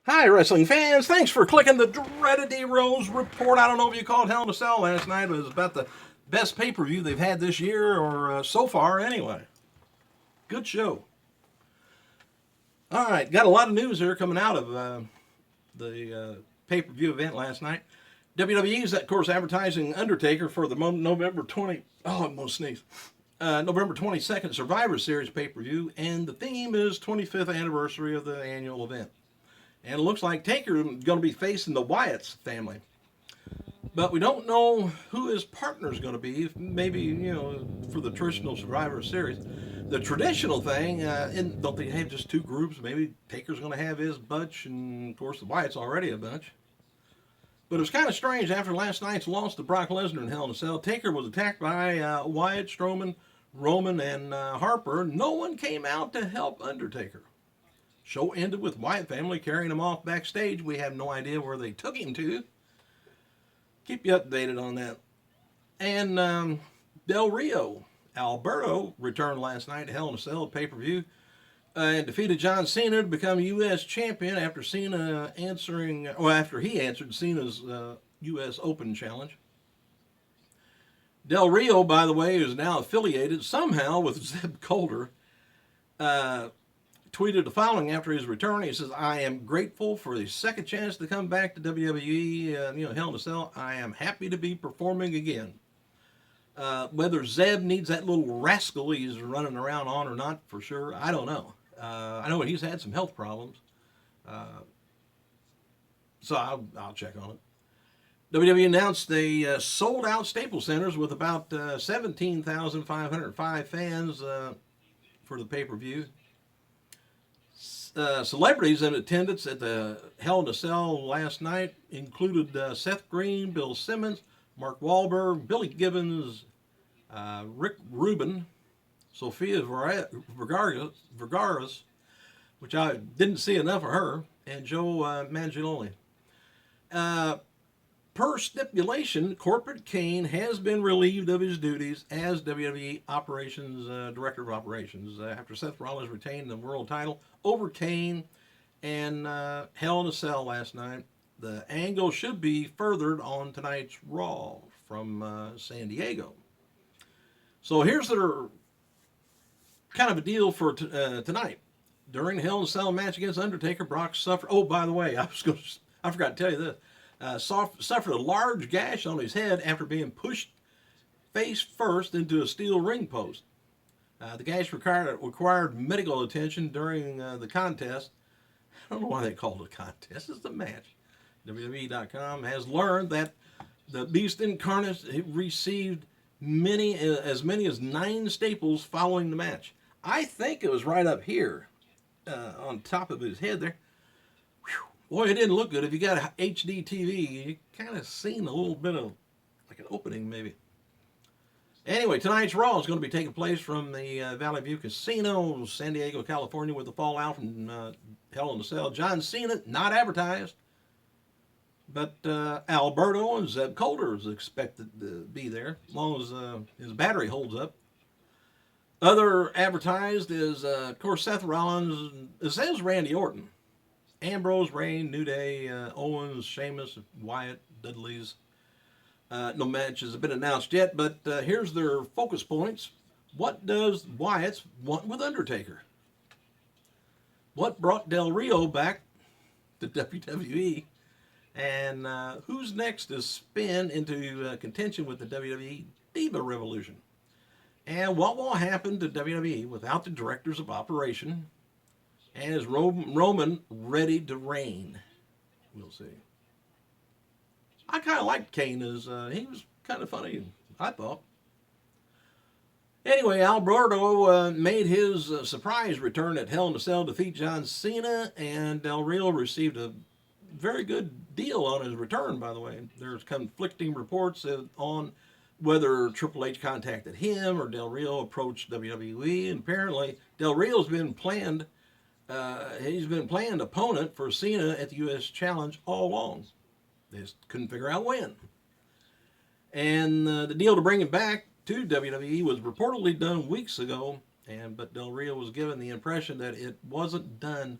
Hi, wrestling fans. Thanks for clicking the dreaded D-Rose report. I don't know if you called Hell in a Cell last night. It was about the best pay-per-view they've had this year, or so far anyway. Good show. All right, got a lot of news here coming out of the pay-per-view event last night. WWE is, of course, advertising Undertaker for the November 20... Oh, I'm going to sneeze. November 22nd Survivor Series pay-per-view, and the theme is 25th anniversary of the annual event. And it looks like Taker is going to be facing the Wyatt's family. But we don't know who his partner is going to be. Maybe, for the traditional Survivor Series. The traditional thing, don't they have just two groups? Maybe Taker's going to have his bunch, and of course the Wyatt's already a bunch. But it was kind of strange after last night's loss to Brock Lesnar in Hell in a Cell. Taker was attacked by Wyatt, Strowman, Roman, and Harper. No one came out to help Undertaker. Show ended with Wyatt family carrying him off backstage. We have no idea where they took him to. Keep you updated on that. And Del Rio, Alberto, returned last night to Hell in a Cell pay-per-view and defeated John Cena to become U.S. champion after he answered Cena's U.S. Open challenge. Del Rio, by the way, is now affiliated somehow with Zeb Colter. Tweeted the following after his return. He says, "I am grateful for the second chance to come back to WWE, Hell in a Cell. I am happy to be performing again." Whether Zeb needs that little rascal he's running around on or not, for sure, I don't know. I know he's had some health problems, so I'll check on it. WWE announced they sold out Staples Centers with about 17,505 fans for the pay-per-view. Celebrities in attendance at the Hell in a Cell last night included Seth Green, Bill Simmons, Mark Wahlberg, Billy Gibbons, Rick Rubin, Sofia Vergara, which I didn't see enough of her, and Joe Manganiello. Per stipulation, Corporate Kane has been relieved of his duties as WWE Director of Operations after Seth Rollins retained the world title over Kane and Hell in a Cell last night. The angle should be furthered on tonight's Raw from San Diego. So here's their kind of a deal for tonight. During the Hell in a Cell match against Undertaker, Brock suffered... Oh, by the way, I forgot to tell you this. Suffered a large gash on his head after being pushed face first into a steel ring post. The gash required medical attention during the contest. I don't know why they called it a contest. It's a match. WWE.com has learned that the Beast Incarnate received as many as 9 staples following the match. I think it was right up here on top of his head there. Boy, it didn't look good. If you got a HD TV, you kind of seen a little bit of like an opening maybe. Anyway, tonight's Raw is going to be taking place from the Valley View Casino, San Diego, California, with the fallout from Hell in a Cell. John Cena, not advertised, but Alberto and Zeb Colter is expected to be there, as long as his battery holds up. Other advertised is, of course, Seth Rollins. It says Randy Orton. Ambrose, Reign, New Day, Owens, Sheamus, Wyatt, Dudley's. No matches have been announced yet, but here's their focus points. What does Wyatt's want with Undertaker? What brought Del Rio back to WWE? And who's next to spin into contention with the WWE Diva Revolution? And what will happen to WWE without the directors of operation? And is Roman ready to reign? We'll see. I kind of liked Kane as he was kind of funny, I thought. Anyway, Alberto made his surprise return at Hell in a Cell to defeat John Cena, and Del Rio received a very good deal on his return, by the way. There's conflicting reports on whether Triple H contacted him or Del Rio approached WWE, and apparently Del Rio's been planned. He's been planned opponent for Cena at the U.S. Challenge all along. They just couldn't figure out when. And the deal to bring him back to WWE was reportedly done weeks ago, but Del Rio was given the impression that it wasn't done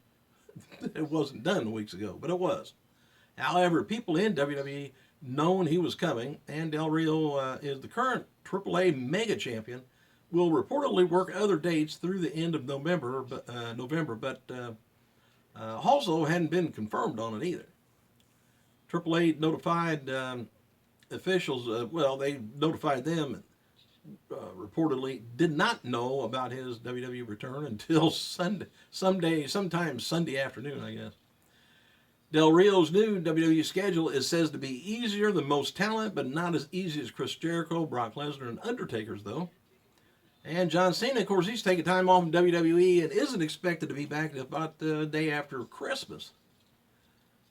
it wasn't done weeks ago, but it was. However, people in WWE known he was coming, and Del Rio is the current AAA Mega Champion, will reportedly work other dates through the end of November, but also hadn't been confirmed on it either. AAA notified officials, they notified them, reportedly did not know about his WWE return until sometime Sunday afternoon, I guess. Del Rio's new WWE schedule is says to be easier than most talent, but not as easy as Chris Jericho, Brock Lesnar, and Undertaker's, though. And John Cena, of course, he's taking time off from WWE and isn't expected to be back about the day after Christmas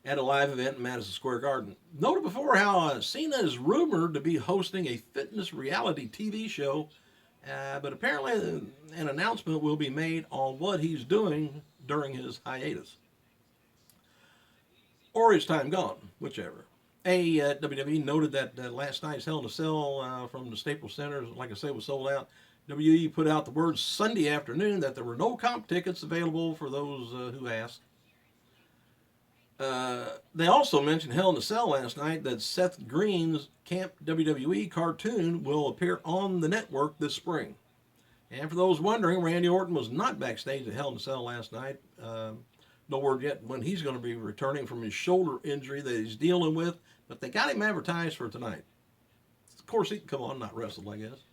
at a live event in Madison Square Garden. Noted before how Cena is rumored to be hosting a fitness reality TV show, but apparently an announcement will be made on what he's doing during his hiatus. Or his time gone, whichever. WWE noted that last night's Hell in a Cell from the Staples Center, like I said, was sold out. WWE put out the word Sunday afternoon that there were no comp tickets available for those who asked. They also mentioned Hell in a Cell last night that Seth Green's Camp WWE cartoon will appear on the network this spring. And for those wondering, Randy Orton was not backstage at Hell in a Cell last night. No word yet when he's going to be returning from his shoulder injury that he's dealing with, but they got him advertised for tonight. Of course, he can come on, not wrestle, I guess.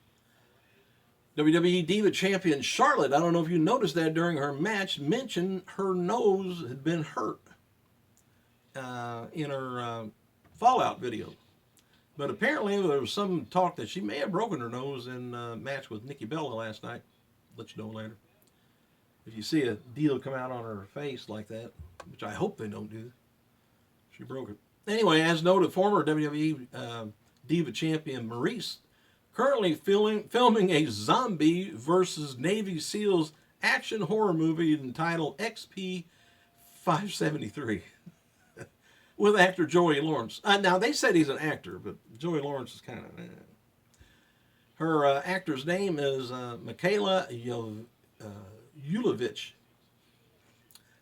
WWE Diva Champion Charlotte, I don't know if you noticed that during her match, mentioned her nose had been hurt in her Fallout video. But apparently there was some talk that she may have broken her nose in a match with Nikki Bella last night. Let you know later. If you see a deal come out on her face like that, which I hope they don't do, she broke it. Anyway, as noted, former WWE Diva Champion Maurice currently filming a zombie versus Navy SEALs action horror movie entitled XP 573 with actor Joey Lawrence. Now, they said he's an actor, but Joey Lawrence is kind of... Her actor's name is Michaela Yulovich,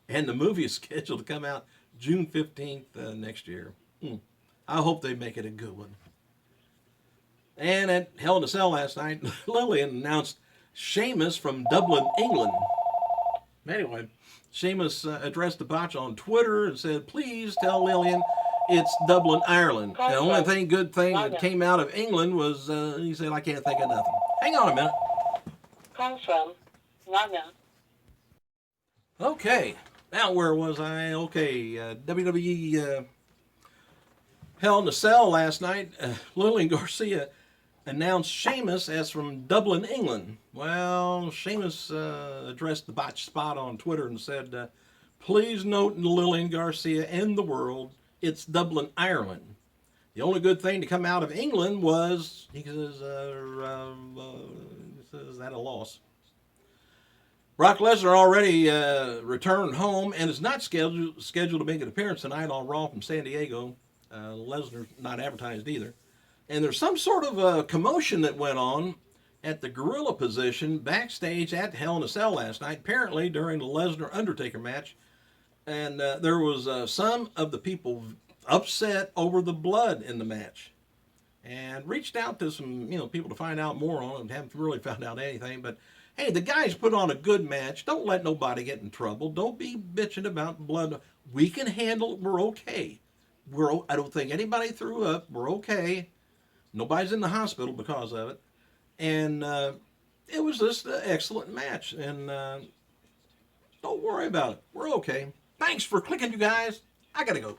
and the movie is scheduled to come out June 15th next year. I hope they make it a good one. And at Hell in a Cell last night, Lillian announced Sheamus from Dublin, England. Anyway, Sheamus addressed the botch on Twitter and said, "Please tell Lillian it's Dublin, Ireland." The only good thing that came out of England was, he said, "I can't think of nothing." Hang on a minute. Comes from Lana. Okay, now where was I? Okay, WWE Hell in a Cell last night. Lillian Garcia announced Sheamus as from Dublin, England. Well, Sheamus addressed the botched spot on Twitter and said, "Please note Lillian Garcia and the world, it's Dublin, Ireland. The only good thing to come out of England was," he says that a loss. Brock Lesnar already returned home and is not scheduled to make an appearance tonight on Raw from San Diego. Lesnar's not advertised either. And there's some sort of commotion that went on at the gorilla position backstage at Hell in a Cell last night, apparently during the Lesnar-Undertaker match. And there was some of the people upset over the blood in the match. And reached out to some people to find out more on it. Haven't really found out anything, but hey, the guys put on a good match. Don't let nobody get in trouble. Don't be bitching about blood. We can handle it. We're okay. I don't think anybody threw up. We're okay. Nobody's in the hospital because of it. And it was just an excellent match. And don't worry about it. We're okay. Thanks for clicking, you guys. I got to go.